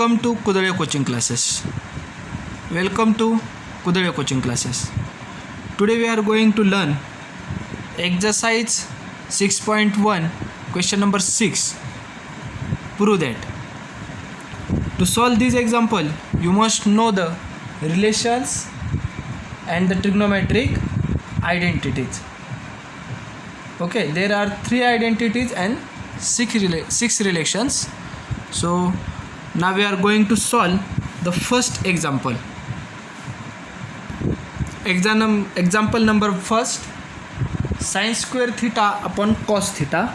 Welcome to Kudale Coaching Classes. Welcome to Kudale Coaching Classes. Today we are going to learn exercise 6.1 question number 6. Prove that. To solve this example, you must know the relations and the trigonometric identities. Okay, there are 3 identities and 6 relations. So now we are going to solve the first example. Example number first, sin square theta upon cos theta.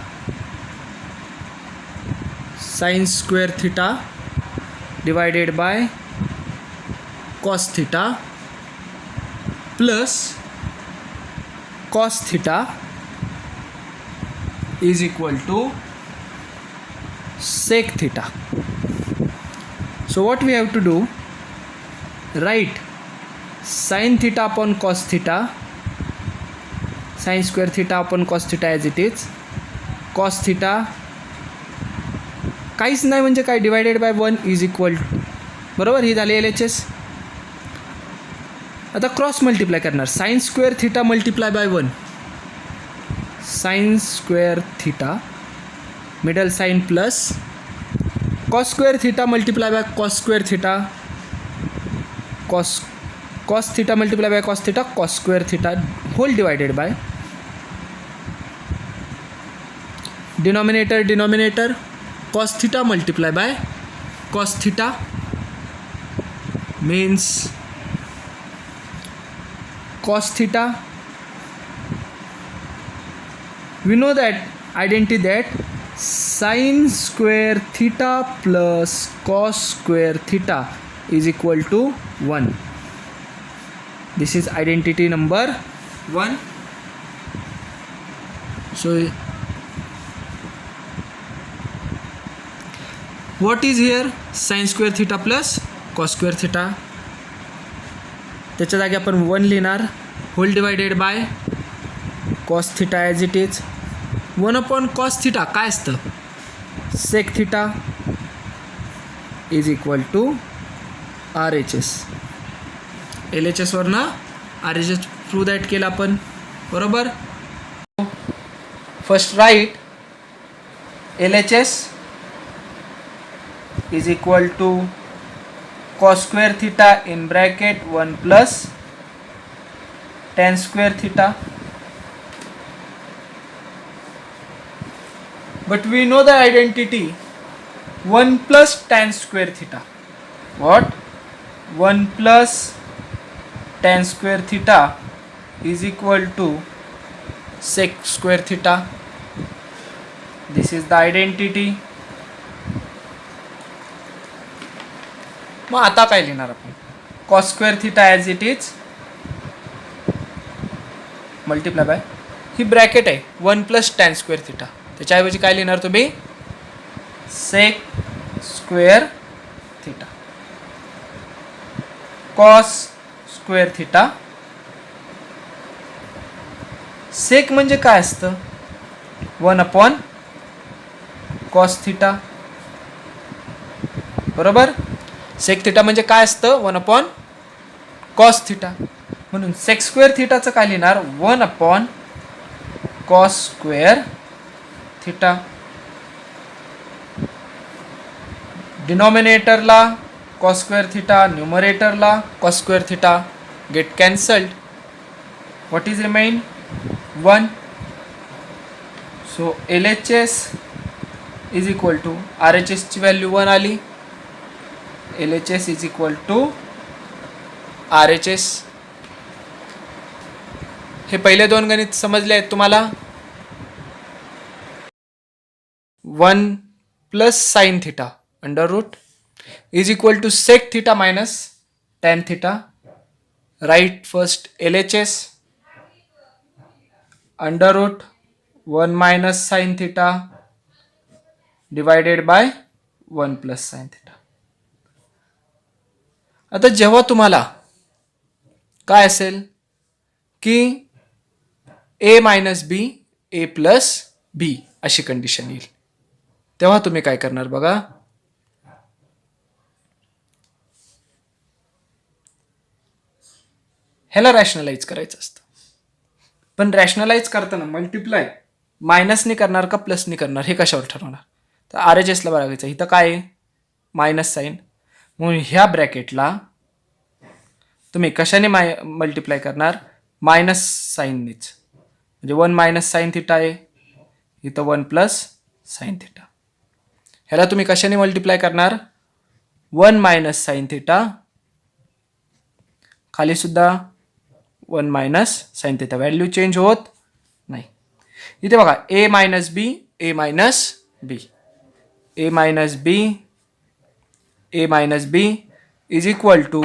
Sin square theta divided by cos theta plus cos theta is equal to sec theta. So what we have to do, write sin theta upon cos theta, sin square theta upon cos theta as it is, cos theta काहीच नाही म्हणजे काय divided by 1 is equal to, बरोबर, ही झाली LHS. आता cross multiply करणार, sine square theta multiply by 1, sine square theta middle sine plus cos square theta multiply by cos square theta, cos theta multiply by cos theta, cos square theta whole divided by denominator cos theta multiply by cos theta means cos theta. We know that identity that sin square theta plus cos square theta is equal to 1. This is identity number 1. So what is here? sin square theta plus cos square theta. त्याच्या जागी आपण 1 लिहिणार, whole divided by cos theta as it is. 1 upon cos theta काय असतं? sec theta is equal to RHS. LHS वरनं RHS prove that केलं आपण, बरोबर. First write LHS is equal to cos square theta in bracket 1 plus tan square theta. But we know the identity 1 plus tan square theta. What? 1 plus tan square theta is equal to sec square theta. This is the identity. मग आता काय लिहिणार आपण? Cos square theta as it is multiply bye, he bracket आहे 1 plus tan square theta, त्याच्याऐवजी काय लिहिणार तुम्ही? Sec square theta. Cos square theta, sec म्हणजे काय असतं? 1 अपॉन कॉस थिटा, बरोबर. सेक थिटा म्हणजे काय असतं? 1 अपॉन कॉस थिटा. म्हणून सेक स्क्वेअर थिटाचं काय लिहिणार? 1 अपॉन कॉस स्क्वेअर थिटा. डिनॉमिनेटरला कॉस स्क्वेअर थिटा, न्यूमरेटरला cos square theta get cancelled. What is remain? 1. So LHS is equal to, RHS ची व्हॅल्यू 1 आली, LHS is equal to RHS. हे पहिले 2 गणित समजले आहेत तुम्हाला? 1 plus sine theta under root is equal to sec theta minus tan theta. Right first LHS under root 1 minus sine theta divided by 1 plus sine theta. आता जेव्हा तुम्हाला काय असेल की A minus B A plus B अशी condition येईल, तेव्हा तुम्ही काय करणार बघा. ह्याला रॅशनलाइज करायचं असतं. पण रॅशनलाइज करताना मल्टिप्लाय मायनसने करणार का प्लसने करणार हे कशावर ठरवणार? तर RHSला बघायचं. इथं काय आहे? Minus sine. म्हणून ह्या ब्रॅकेटला तुम्ही कशाने मल्टिप्लाय करणार? मायनस साईननेच. म्हणजे 1 मायनस साईन थिटा आहे, इथं 1 प्लस साईन थिटा. ह्याला तुम्ही कशाने मल्टिप्लाय करणार? 1 मायनस साईन थिटा, खाली सुद्धा 1 minus sine theta. Value change होत नाही. इथे बघा A minus B, A minus B, A minus B, A minus B is equal to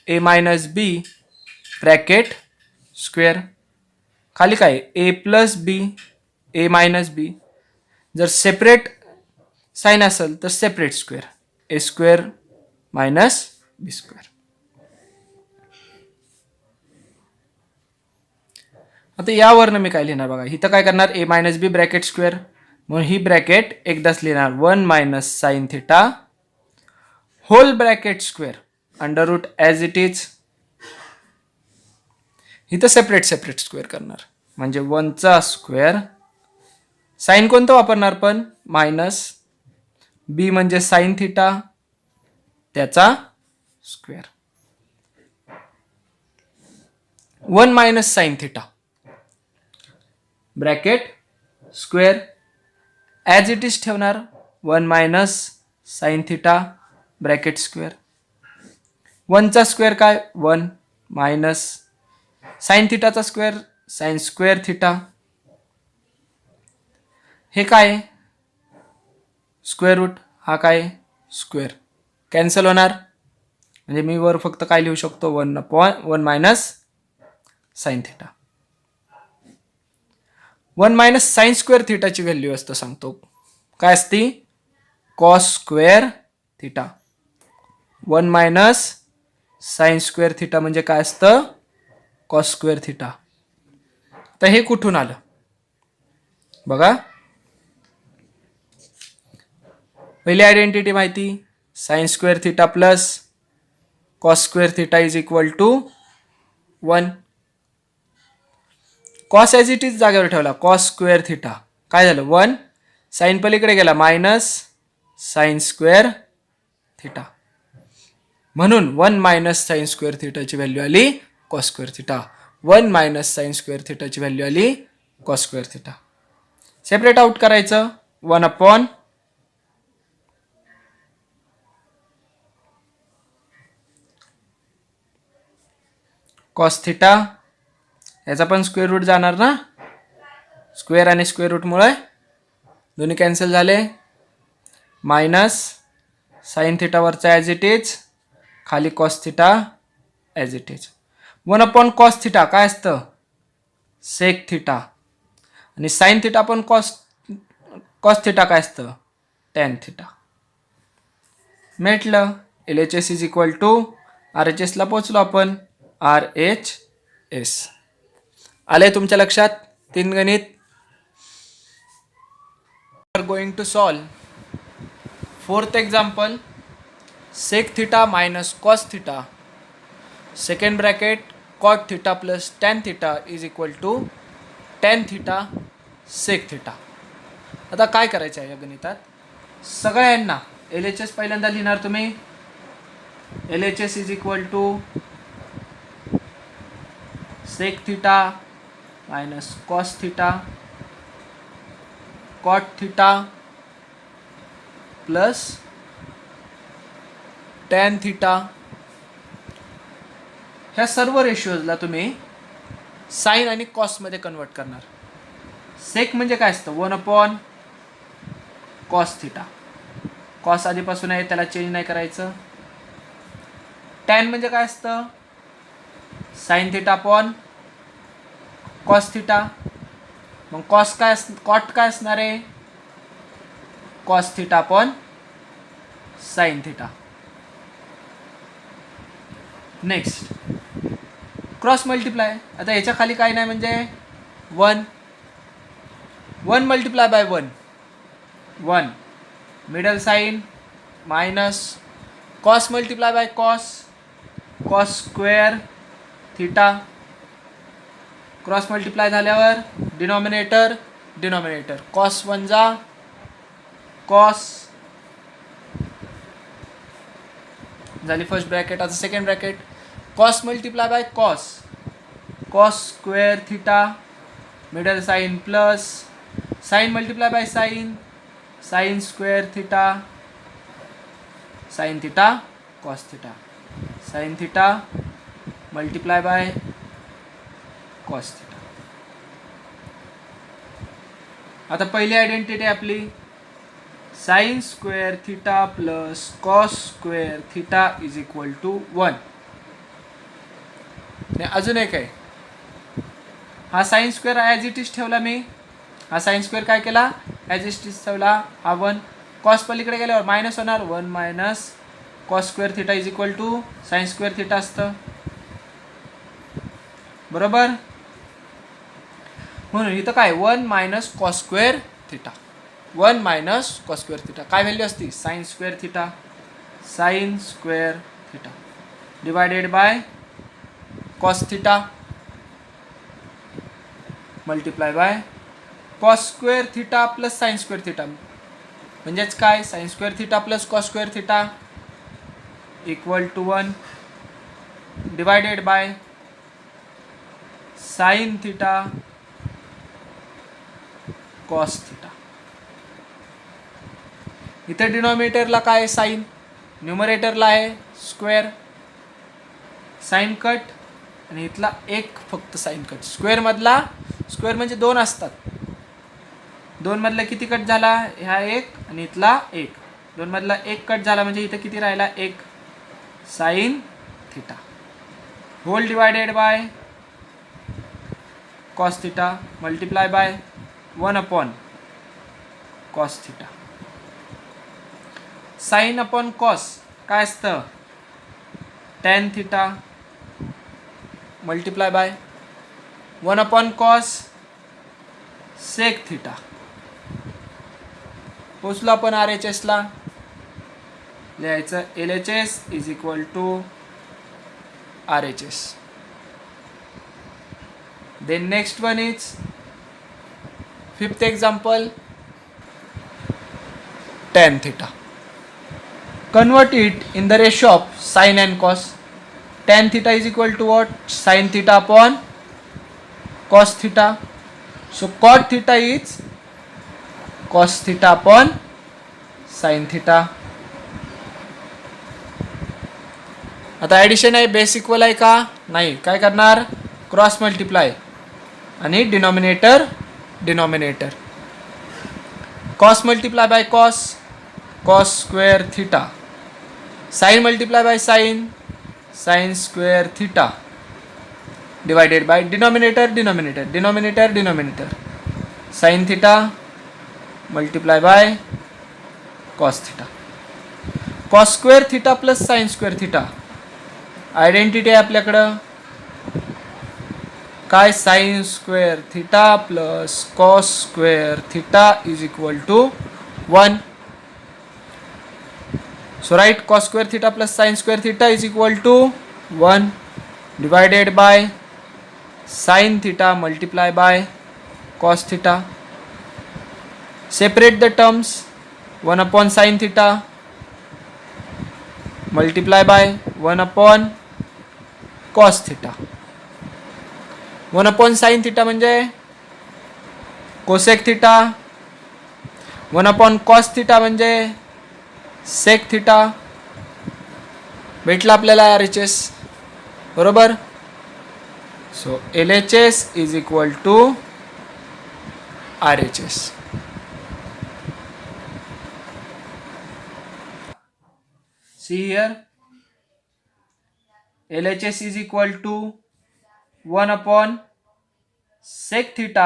A minus B bracket square. खाली काय? A plus B, A minus B. जर separate sign असेल तर separate square, A square minus B square. आता यावरनं मी काय लिहिणार बघा. इथं काय करणार? A minus B bracket square. म्हणून ही ब्रॅकेट एकदाच लिहिणार 1 minus sine theta whole bracket square under root as it is. इथं सेपरेट सेपरेट स्क्वेअर करणार म्हणजे 1चा स्क्वेअर. साईन कोणतं वापरणार? पण मायनस. बी म्हणजे साईन थिटा, त्याचा square. 1 minus sine theta bracket square as it is ठेवणार. 1 minus sine theta bracket square. 1चा स्क्वेअर काय? 1 मायनस साईन थिटाचा स्क्वेअर साईन स्क्वेअर थिटा. हे काय? Square root. हा काय? स्क्वेअर. कॅन्सल होणार म्हणजे मी वर फक्त काय लिहू शकतो? 1 minus sine theta. 1 minus sine square थिटाची व्हॅल्यू असतं सांगतो. काय असती? Cos square theta. 1 minus sine square theta म्हणजे काय असतं? Cos square theta. तर हे कुठून आलं बघा. पहिली आयडेंटिटी माहिती, sine square theta plus cos square theta is equal to 1. Cos as it is जागेवर ठेवला. कॉस स्क्वेअर थिटा काय झालं? 1. साईन पलीकडे गेला मायनस साईन स्क्वेअर थिटा. म्हणून 1 मायनस साईन स्क्वेअर थिटाची व्हॅल्यू आली cos square theta. 1 minus sine square थिटाची व्हॅल्यू आली cos square theta. Separate out करायचं. 1 अपॉन कॉस थिटा. याचा पण स्क्वेअर रूट जाणार ना. स्क्वेअर आणि स्क्वेअर रूटमुळे दोन्ही कॅन्सल झाले. मायनस साईन थिटावरचा ॲज इट इज, खाली cos theta as it is. 1 upon cos theta काय असतं? Sec theta. आणि साईन थिटा पण कॉस थिटा काय असतं? Tan theta. म्हटलं LHS इज इक्वल टू RHSला पोचलो आपण. RHS आले तुमच्या लक्षात 3 गणित. Are going to solve 4th example. Sec theta minus cos theta second bracket cot theta plus tan theta is equal to tan theta sec theta. आता काय करायचं आहे या गणितात? सगळ्यांना LHS पहिल्यांदा लिहिणार तुम्ही. LHS is equal to sec theta minus cos theta cot theta plus tan theta. ह्या सर्व रेशिओजला तुम्ही साईन आणि कॉसमध्ये कन्वर्ट करणार. सेक म्हणजे काय असतं? 1 अपॉन कॉस थिटा. कॉस आधीपासून आहे त्याला चेंज नाही करायचं. टॅन म्हणजे काय असतं? Sine theta upon cos theta. मग कॉट काय असणार आहे? Cos theta upon sine theta. Next cross multiply. आता याच्या खाली काय नाही म्हणजे 1 multiply by 1 middle sine minus cos multiply by cos square theta, cross multiply झाल्यावर डिनॉमिनेटर डिनॉमिनेटर, कॉस 1 जा कॉस झाली फर्स्ट ब्रॅकेट. आता second bracket, cos multiply by cos, cos square theta, middle sine plus sine multiply by sine, sine square theta, sine theta cos theta, sine theta multiply by cos theta. आता पहिली identity आपली sine square theta plus cos square theta is equal to 1. अजून एक आहे, हा sine square as it is ठेवला मी, हा साइन स्क्वेअर काय केला ॲज इट इज ठेवला, हा 1, कॉस पलीकडे गेल्यावर मायनस होणार, 1 minus cos square theta is equal to sine square theta असतं, बरोबर. म्हणून इथं काय 1 minus cos square theta, 1 minus cos square theta काय व्हॅल्यू असती, sine square theta, sine square theta divided by cos theta multiply by cos square theta plus sine square theta, म्हणजेच काय sine square theta plus cos square theta equal to 1 divided by sine theta cos theta. इथे डिनॉमिनेटरला काय आहे sign, न्यूमरेटरला आहे square, sign cut आणि इथला एक फक्त साइन कट. स्क्वेअर मधला, स्क्वेअर म्हणजे 2 असतात, 2 मधला किती कट झाला, ह्या 1 आणि इथला 1, 2 मधला 1 कट झाला म्हणजे इथं किती राहिला 1 sine theta whole divided by cos theta multiply by 1 upon cos theta. Sine upon cos काय असतं, tan theta multiply by 1 upon cos sec theta. पोचलो आपण RHS ला, लिहायचं LHS is equal to RHS. Then next one is fifth example, tan theta. Convert it in the ratio of sin and cos. Tan theta is equal to what? Sin theta upon cos theta. So cot theta is cos theta upon sin theta. आता addition आहे, base equal आहे का नाही, काय करणार cross multiply आणि denominator denominator, cos multiply by cos, cos square theta, sine multiply by sine, sine square theta divided by denominator denominator denominator denominator, sine theta multiply by cos theta. Cos square theta plus sine square theta identity आहे आपल्याकडं, काय sine square theta plus cos square theta is equal to 1. So write cos square theta plus sine square theta is equal to 1 divided by sine theta multiply by cos theta. Separate the terms, 1 upon sine theta multiply by 1 upon cos theta. 1 upon sine theta म्हणजे cosec theta, 1 upon cos theta म्हणजे sec theta. भेटला आपल्याला RHS, बरोबर. So LHS is equal to RHS. See here, LHS is equal to 1 upon sec theta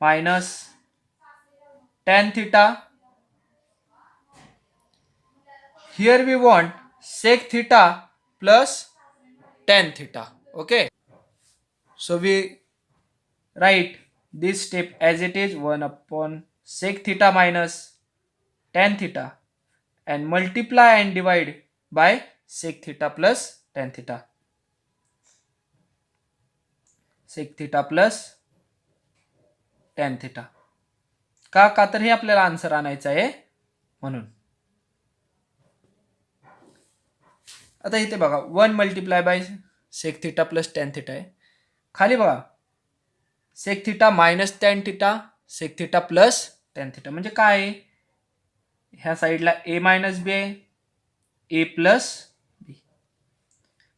minus tan theta. Here we want sec theta plus tan theta. Okay. So we write this step as it is, 1 upon sec theta minus tan theta, and multiply and divide by sec theta plus tan theta. Sec theta plus tan theta. का तर हे आपल्याला answer आणायचं आहे म्हणून. आता इथे बघा 1 multiply by sec theta plus tan theta आहे. खाली बघा sec theta minus tan theta, sec theta plus tan theta. म्हणजे काय आहे, ह्या साईडला ए मायनस बी आहे, A plus B,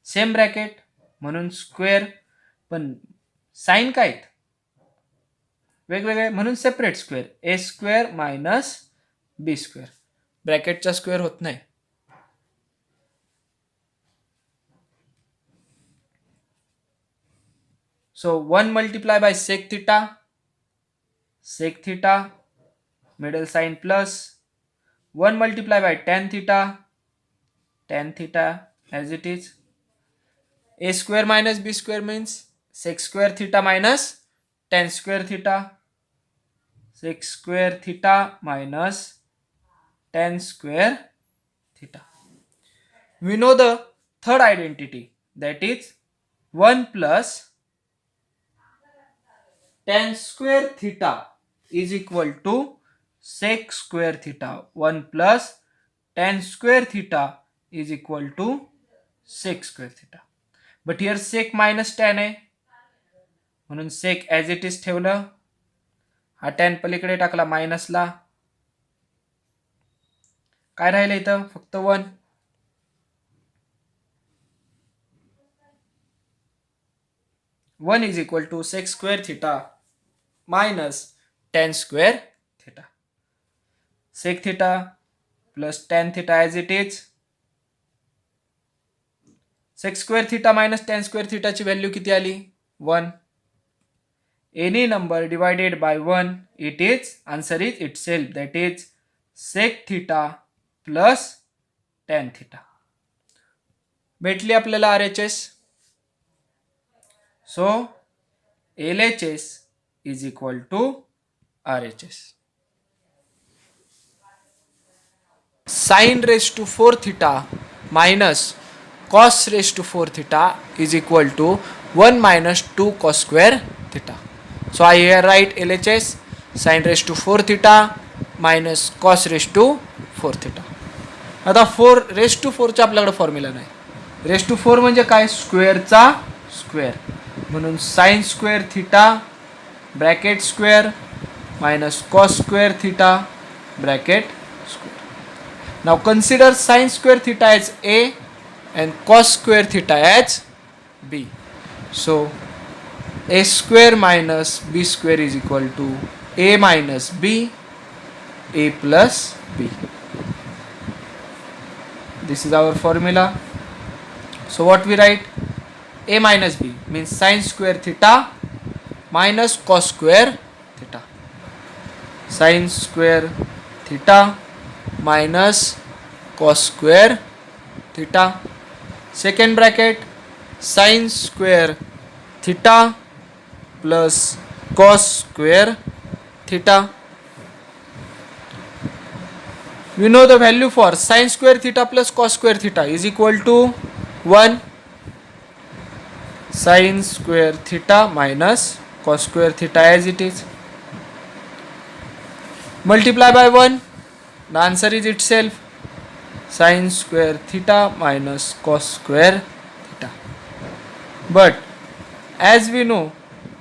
same bracket म्हणून स्क्वेअर, पण साईन काय आहेत वेगवेगळे म्हणून separate square. A square minus B square, ब्रॅकेटचा स्क्वेअर होत नाही. So 1 multiply by sec theta, middle sign plus 1 multiply by tan theta as it is. A square minus b square means sec square theta minus tan square theta. Sec square theta minus tan square theta. We know the third identity, that is 1 plus tan square theta is equal to sec square theta. 1 plus tan square theta is equal to sec square theta. But here sec minus tan आहे म्हणून sec as it is ठेवलं. हा tan पलीकडे टाकला मायनसला. काय राहिलं इथं फक्त 1. is equal to sec square theta minus tan square theta. Sec theta plus tan theta as it is. Sec square theta minus tan square theta ची व्हॅल्यू किती आली 1. Any number divided by 1, it is answer is itself, that is sec theta plus tan theta. भेटली आपल्याला RHS. So LHS is equal to RHS. Sin raised to 4 theta minus cos raised to 4 theta is equal to 1 minus 2 cos square theta. So I here write LHS sin raised to 4 theta minus cos raised to 4 theta. आता 4 raised to 4 चा आपल्याकडे formula नाही. raised to 4 म्हणजे काय, स्क्वेअरचा square, म्हणून sign square theta bracket square minus cos square theta bracket square. Now consider sign square theta as a and cos square theta as b. So a square minus b square is equal to a minus b, a plus b. This is our formula. So what we write, a minus b means sin square theta minus cos square theta. Sin square theta minus cos square theta. Second bracket sin square theta plus cos square theta. We know the value for sin square theta plus cos square theta is equal to 1. Sin square theta minus cos square theta as it is. Multiply by 1. The answer is itself sin square theta minus cos square theta. But as we know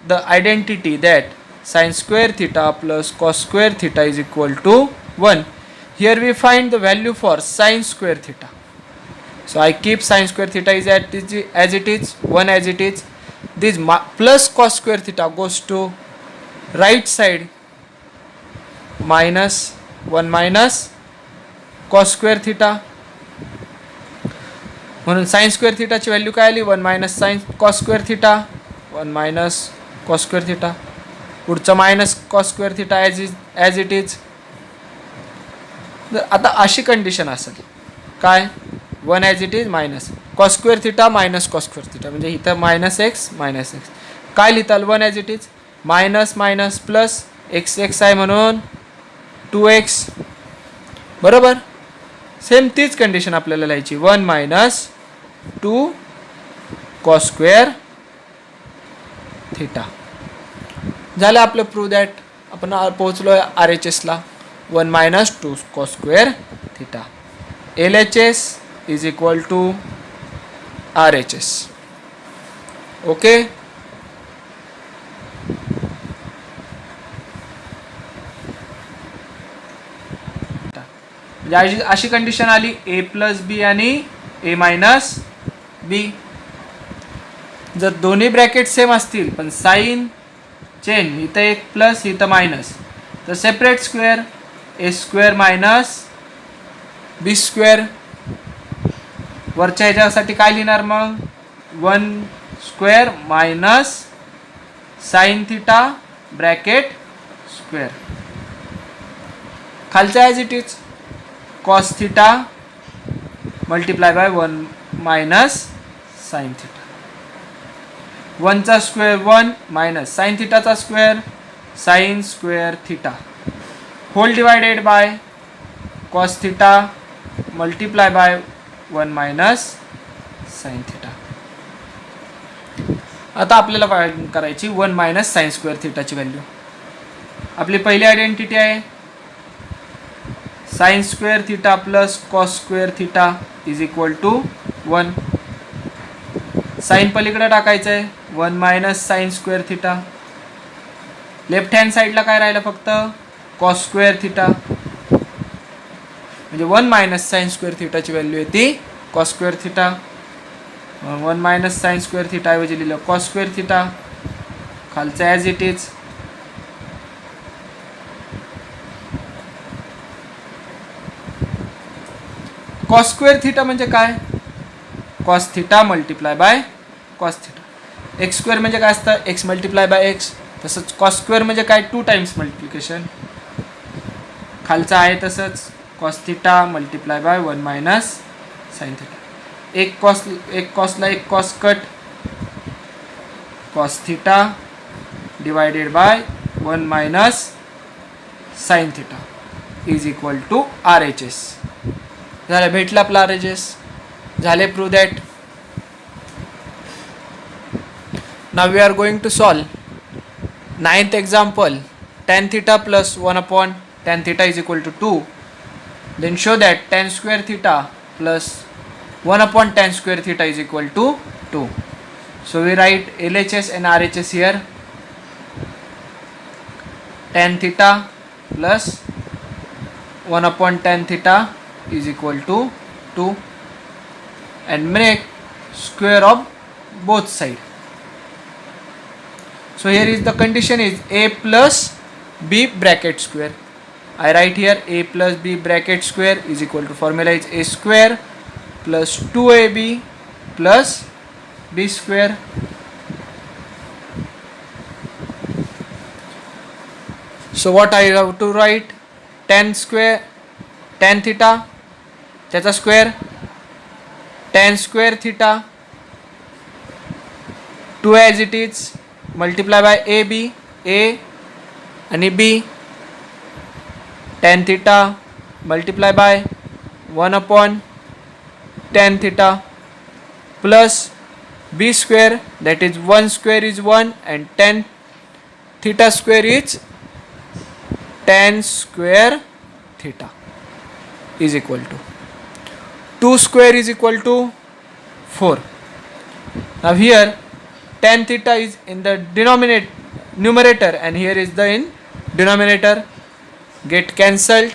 the identity that sin square theta plus cos square theta is equal to 1, here we find the value for sin square theta. So I keep sin square theta is as it is 1 as it is. This plus cos square theta goes to right side, minus 1 minus cos square theta. म्हणून sin square theta ची value काय आली 1 minus sin cos square theta, 1 minus cos square theta. पुढचं minus cos square theta as it is. आता अशी condition असेल काय 1 as it is minus cos square theta minus cos square theta म्हणजे इथं minus x minus x. काय लिहिताल 1 as it is minus minus plus x x आहे म्हणून 2x. बरोबर. सेम तीच कंडिशन आपल्याला लिहायची 1 minus 2 cos square थिटा. झालं आपलं प्रूव्ह दॅट. आपण पोहोचलो आहे RHSला. 1 मायनस 2 cos square theta. LHS is equal to RHS. Okay. म्हणजे अशी कंडिशन आली A प्लस बी आणि A मायनस बी. जर दोन्ही ब्रॅकेट सेम असतील पण साइन चेंज, इथं एक प्लस इथं मायनस, तर separate square A square minus B square. वरच्या ह्याच्यासाठी काय लिहिणार मग? 1 square minus sine theta bracket square. खालच्या as it is cos theta multiply by 1 minus sine theta. 1 चा स्क्वेअर 1 मायनस साइन थिटाचा square sine square theta whole divided by cos theta multiply by 1 minus sine theta. आता आपल्याला find करायची 1 minus sine square थिटाची value. आपली पहिली identity आहे sine square theta plus cos square theta is equal to 1. Sine पलीकडे टाकायचं आहे 1 minus sine square theta. Left hand साईडला काय राहिलं? फक्त कॉस स्क्वेअर थिटा. म्हणजे 1 मायनस साइन स्क्वेअर थिटाची व्हॅल्यू येते cos square theta. 1 minus sine square theta ऐवजी लिहिलं कॉस स्क्वेअर थिटा. खालचं as it is. Cos square theta म्हणजे काय? Cos theta multiply by cos theta. X square म्हणजे काय असतं? X multiply by X. तसंच कॉस स्क्वेअर म्हणजे काय? 2 टाइम्स मल्टिप्लिकेशन. खालचं आहे तसंच cos theta multiply by 1 minus sine theta. एक कॉसला एक cos cut. Cos theta divided by 1 minus sine theta is equal to RHS. झालं, भेटलं आपलं RHS. झाले prove that. Now we are going to solve 9th example. tan theta plus 1 upon tan theta is equal to 2. Then show that tan square theta plus 1 upon tan square theta is equal to 2. So we write LHS and RHS here. Tan theta plus 1 upon tan theta is equal to 2 and make square of both sides. So here is the condition is A plus B bracket square. I write here A plus B bracket square is equal to, formula is A square plus 2AB plus B square. So what I have to write? Tan square, tan theta, त्याचा square, tan square theta, 2 as it is, multiply by AB, A आणि B, tan theta multiply by 1 upon tan theta plus B square, that is 1 square is 1 and tan theta square is tan square theta is equal to 2 square is equal to 4. Now here tan theta is in the numerator and here is the in denominator, get cancelled.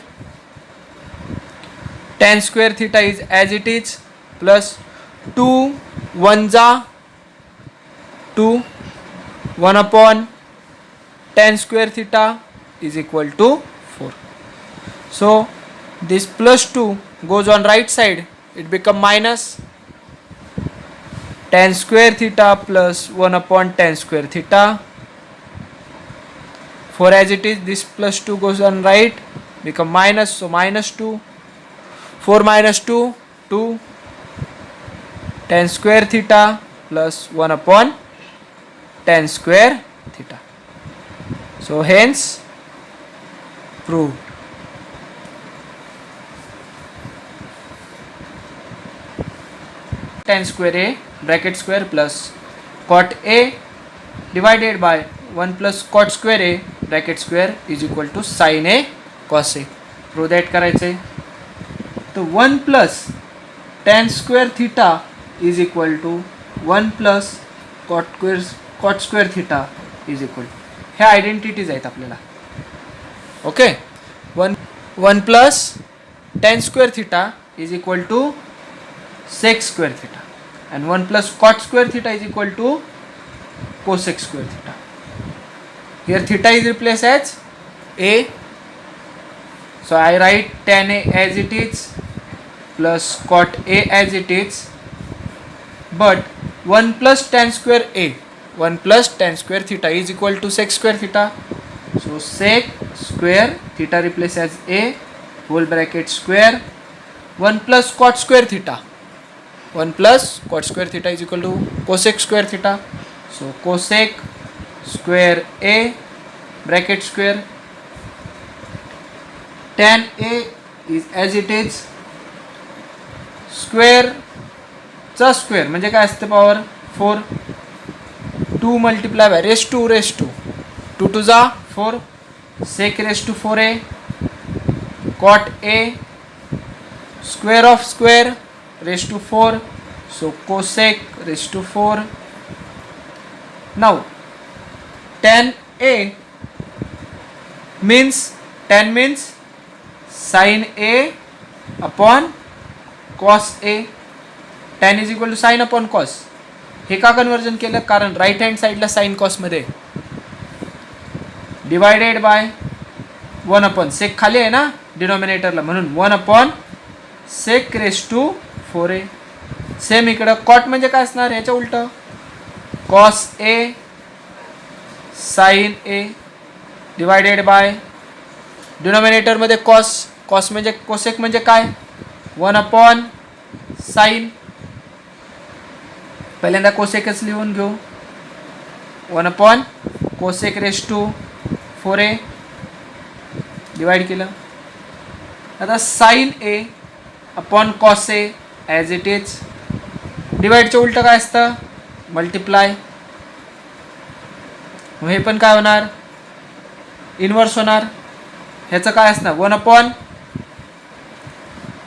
Tan square theta is as it is plus 2 1 जा 2 1 upon tan square theta is equal to 4. So this plus 2 goes on right side, it become minus tan square theta plus 1 upon tan square theta. 4 as it is, this plus 2 goes on right, become minus, so minus 2, 4 minus 2, 2, tan square theta plus 1 upon tan square theta. So hence proved. Tan square A bracket square plus cot A divided by 1 plus cot square a bracket square is equal to sin a cos a. Prove that करायचं आहे. तर 1 plus tan square theta is equal to 1 plus cot square theta is equal to, ह्या identities आहेत आपल्याला. Okay, 1 plus tan square theta is equal to sec square theta and 1 plus cot square theta is equal to cosec square theta. Here theta is replaced as a, so I write tan a as it is plus cot a as it is, but 1 plus tan square a, 1 plus tan square theta is equal to sec square theta, so sec square theta replaced as a whole bracket square 1 plus cot square theta, 1 plus cot square theta is equal to cosec square theta, so cosec square a bracket square tan a is as it is square चा square म्हणजे काय असते power 4, 2 multiply by raise to 2 to जा 4 sec raise to 4a cot a square of square raised to 4, so cosec raised to 4. Now tan a means sin a upon cos a. tan is equal to sin upon cos. हे का conversion केलं, कारण right hand साईडला sine cos मध्ये divided by 1 upon sec खाली आहे ना डिनॉमिनेटरला, म्हणून 1 upon sec raise to 4a. Same इकडं कॉट म्हणजे काय असणार, याच्या उलट cos a sine a divided by denominator मध्ये कॉस म्हणजे कोसेक म्हणजे काय 1 अपॉन साइन. पहिल्यांदा कोसेकच लिहून घेऊ, 1 upon cosec raise to 4a divide केलं. आता sine a upon cos a as it is, डिवाइडचं उलट काय असतं मल्टिप्लाय, मग हे पण काय होणार इनवर्स होणार. ह्याचं काय असणार 1 अपॉन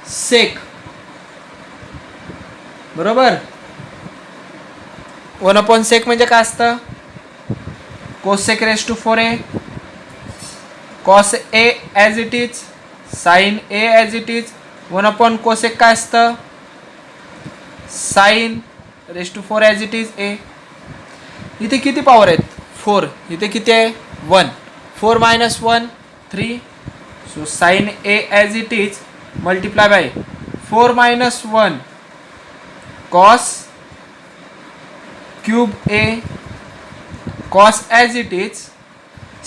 सेक, बरोबर. 1 अपॉन सेक म्हणजे काय असतं cosec raise to 4a cos a as it is sine a as it is 1 upon cosec काय असतं sine raise to 4 as it is a. इथे किती पॉवर आहेत 4, इथे किती आहे 1, 4 minus 1 3, so sine a as it is multiply by 4 minus 1 cos cube a cos as it is.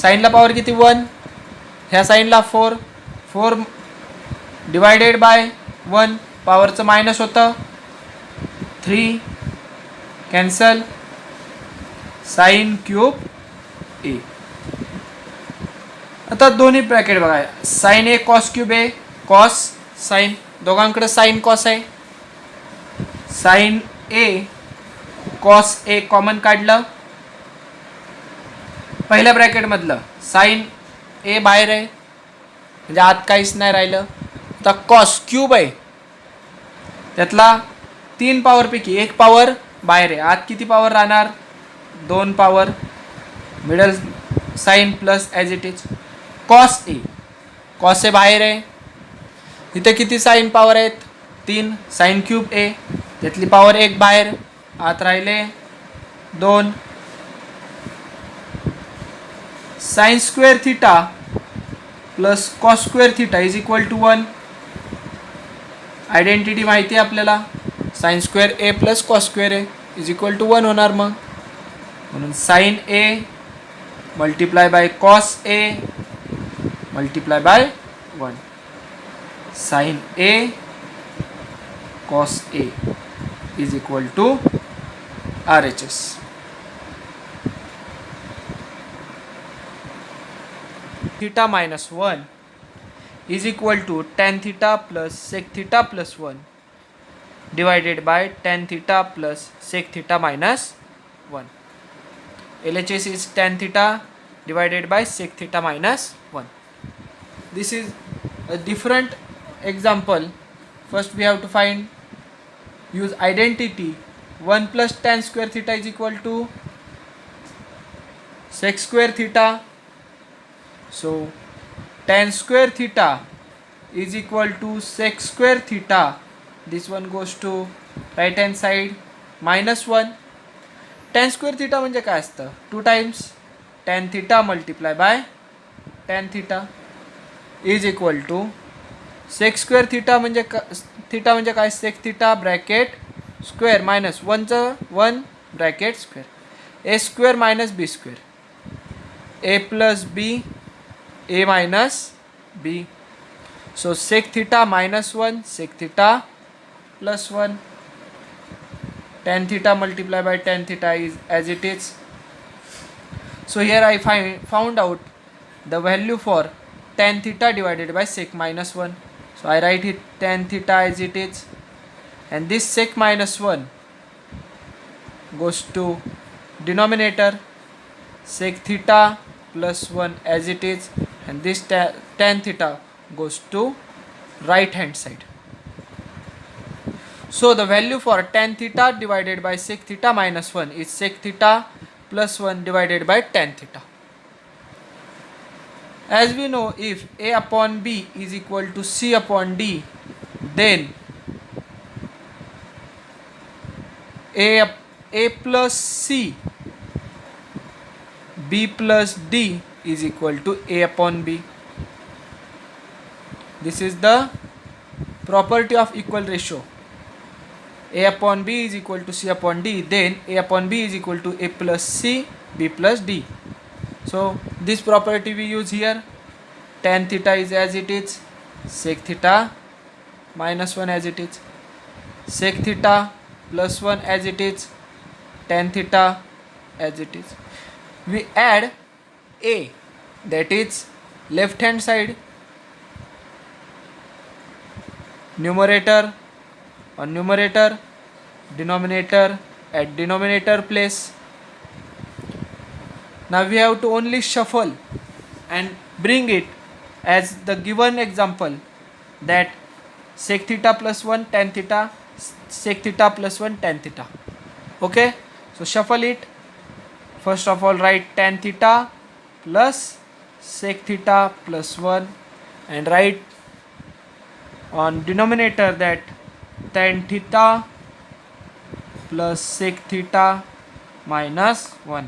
साइनला power किती 1, ह्या साइनला 4, 4 डिवायडेड बाय 1 पॉवरचं मायनस होतं 3 कॅन्सल साइन क्यूब a. आता दोन्ही ब्रॅकेट बघा, sine a cos cube a cos sine, दोघांकडे साइन कॉस आहे. Sine a cos a common काढलं, पहिल्या ब्रॅकेट मधलं साइन a बाहेर आहे म्हणजे आत काहीच नाही राहिलं. आता कॉस क्यूब आहे, त्यातला 3 पॉवरपैकी 1 पॉवर बाहेर आहे, आत किती पॉवर राहणार 2 power, middle sine plus as it is. Cos A बाहेर आहे, इथे किती साइन पॉवर आहेत 3, साइन क्यूब a त्यातली पॉवर 1 बाहेर, आत राहिले 2. Sine square theta plus cos square theta is equal to 1. Identity माहिती आहे आपल्याला, sine square a plus cos square a is equal to 1 होणार. मग म्हणून sine a multiply by cos a multiply by 1, sign a cos a is equal to RHS. Theta minus 1 is equal to tan theta plus sec theta plus 1 divided by tan theta plus sec theta minus 1. LHS is tan theta divided by sec theta minus 1. This is a different example. First we have to find, use identity. 1 plus tan square theta is equal to sec square theta. So tan square theta is equal to sec square theta. This one goes to right hand side minus 1. Tan square theta म्हणजे काय असतं? 2 times tan theta multiply by tan theta is equal to sec square theta म्हणजे काय? sec theta bracket square minus 1 चं 1 bracket square a square minus b square, a plus b, a minus b. So sec theta minus 1, sec theta plus 1. Tan theta multiplied by tan theta is as it is. So here I found out the value for tan theta divided by sec minus 1. So I write it tan theta as it is, and this sec minus 1 goes to denominator, sec theta plus 1 as it is, and this tan theta goes to right hand side. So the value for tan theta divided by sec theta minus 1 is sec theta plus 1 divided by tan theta. As we know, if a upon b is equal to c upon d, then a plus c, b plus d is equal to a upon b. This is the property of equal ratio. A upon b is equal to c upon d, then a upon b is equal to a plus c, b plus d. So this property we use here. Tan theta is as it is, sec theta minus 1 as it is, sec theta plus 1 as it is, tan theta as it is. We add a, that is left hand side, numerator on numerator, denominator at denominator place. Now we have to only shuffle and bring it as the given example, that sec theta plus 1 tan theta, sec theta plus 1 tan theta. Okay, so shuffle it. First of all, write tan theta plus sec theta plus 1, and write on denominator that tan theta plus sec theta minus 1.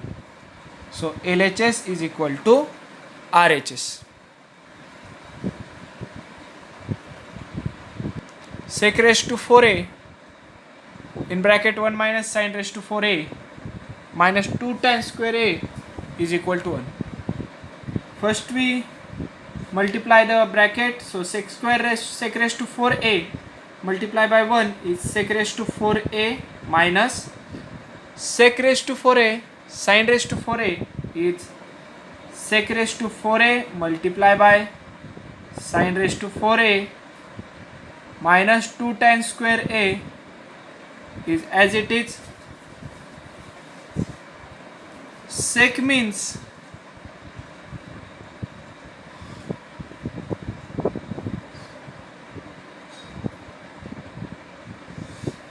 So LHS is equal to RHS. Sec raised to 4a in bracket 1 minus sin raised to 4a minus 2 tan square a is equal to 1. First we multiply the bracket. So sec raised to 4a multiply by 1 is sec raised to 4a minus sec raised to 4a sin raised to 4a is sec raised to 4a multiply by sin raised to 4a minus 2 tan square a is as it is. Sec means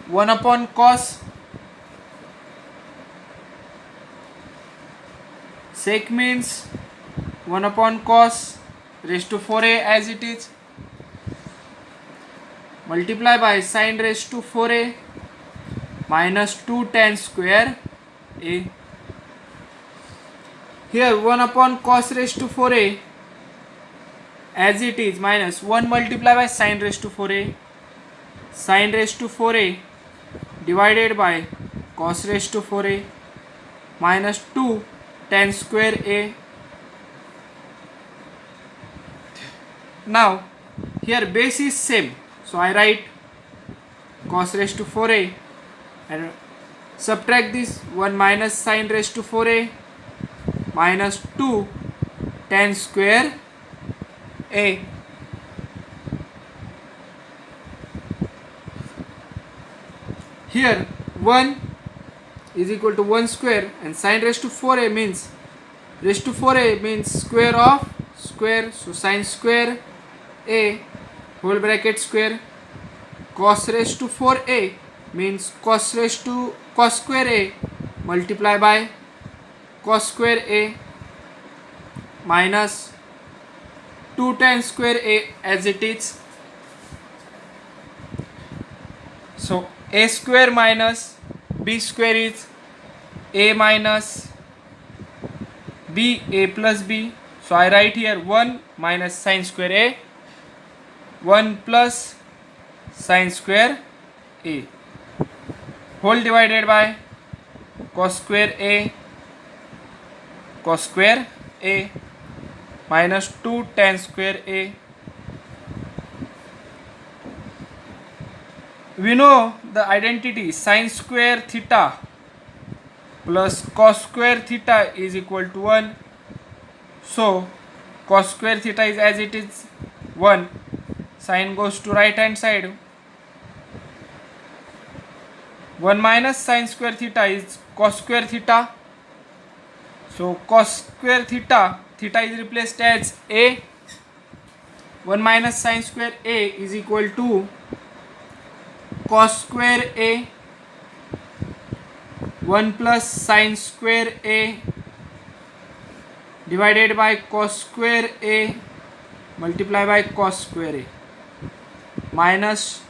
one upon cos. Sec means 1 upon cos raised to 4a as it is, multiply by sin raised to 4a minus 2 tan square a. Here 1 upon cos raised to 4a as it is minus 1 multiply by sin raised to 4a, sin raised to 4a divided by cos raised to 4a minus 2 tan square a. Now here base is same, so I write cos raised to 4a and subtract this 1 minus sin raised to 4a minus 2 tan square a. Here 1 is equal to 1 square, and sin raised to 4a means square of square, so sin square a whole bracket square. Cos raised to 4a means cos square a multiply by cos square a minus 2 tan square a as it is. So a square minus b square is a minus b, a plus b. So I write here 1 minus sin square a, 1 plus sin square a whole divided by cos square a minus 2 tan square a. We know the identity sin square theta plus cos square theta is equal to 1. So cos square theta is as it is 1. Sin goes to right hand side. 1 minus sin square theta is cos square theta. So cos square theta is replaced as a. 1 minus sin square a is equal to cos square a, 1 plus sin square a divided by cos square a multiply by cos square a minus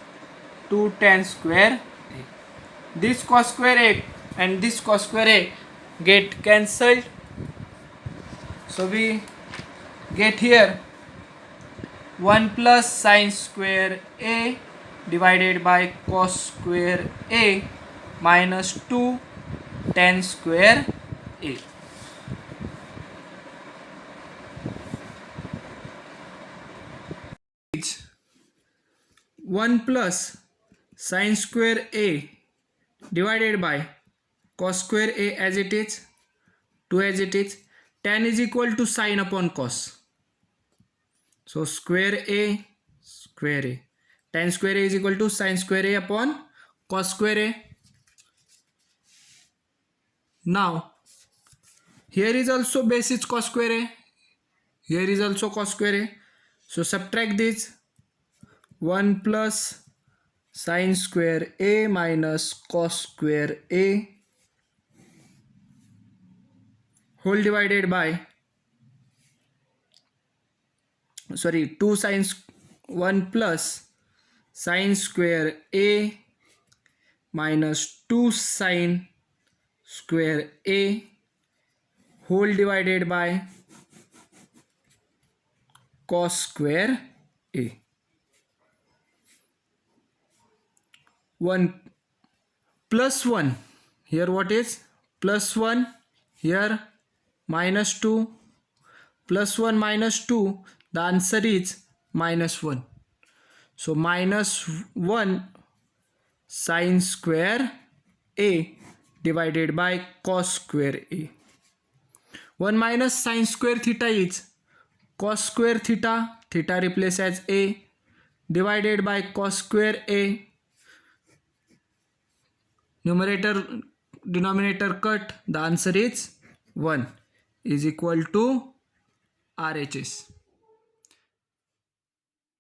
2 tan square a. This cos square a and this cos square a get cancelled. So we get here 1 plus sin square a divided by cos square a minus 2 tan square a. It's 1 plus sin square a divided by cos square a as it is, 2 as it is. Tan is equal to sin upon cos. So square a. Tan square a is equal to sin square a upon cos square a. Now here is also basis cos square a. Here is also cos square a. So subtract this. 1 plus sin square a minus cos square a whole divided by 1 plus sin square a minus 2 sin square a whole divided by cos square a. 1 plus 1 here, what is plus 1 here, minus 2 plus 1 minus 2, the answer is minus 1. So minus 1 sin square a divided by cos square a. 1 minus sin square theta is cos square theta, theta replaced as a, divided by cos square a. Numerator denominator cut, the answer is 1 is equal to RHS.